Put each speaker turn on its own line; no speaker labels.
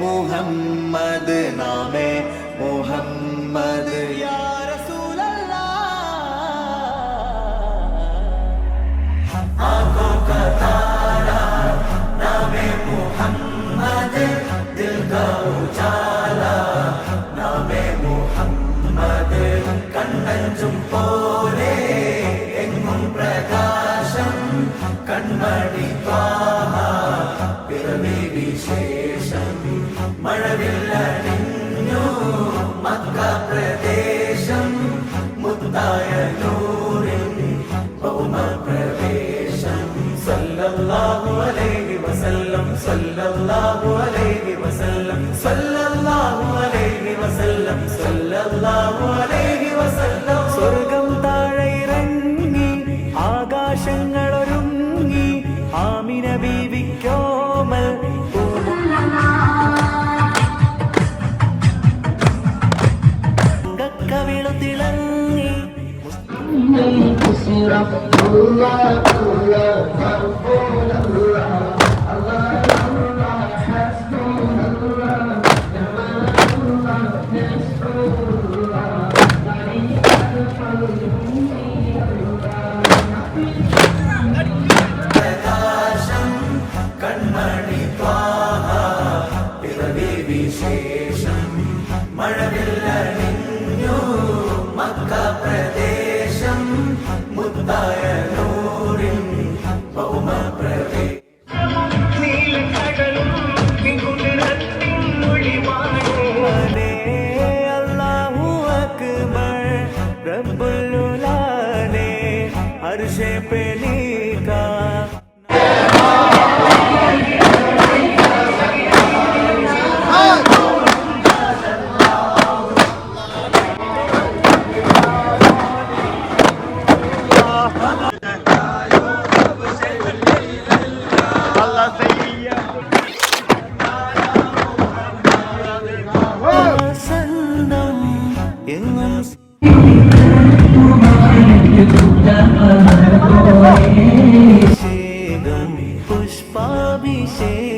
മുഹമ്മദ് നാമേ മുഹമ്മദ് യാ റസൂലല്ലാഹ് आँखों का तारा नामे मुहम्मद दिल का उजाला नामे मुहम्मद കണ്ണഞ്ചും പോലെ എങ്ങും പ്രകാശം കൺമണി ത്വാഹ പിറവി വിശേഷം മഴവില്ലണിഞ്ഞു മക്ക പ്രദേശം മുത്തായ നൂറിൻ ഭൗമ പ്രവേശം സല്ലല്ലാഹു അലൈഹി വസല്ലം സല്ലല്ലാഹു അലൈഹി വസല്ലം സല്ലല്ലാഹു അലൈഹി വസല്ലം സല്ലല്ലാഹു അലൈഹി വസല്ലം സ്വർഗം താഴെ ഇറങ്ങി ആകാശങ്ങൾ ഒരുങ്ങി ആമിന ബീവിക്കോമൽ കവിളു തിളങ്ങി കൺമണി ത്വാഹ പിറവി വിശേഷം മഴവില്ലണിഞ്ഞു മക്ക പ്രദേശം മുത്തായ നൂറിൻ ഭൗമ പ്രവേശം അല്ലാഹു അക്ബർ റബ്ബുൽ ഉലാനെ അർശേ പേ ലിഖാ പുഷ്പാഭിഷേകം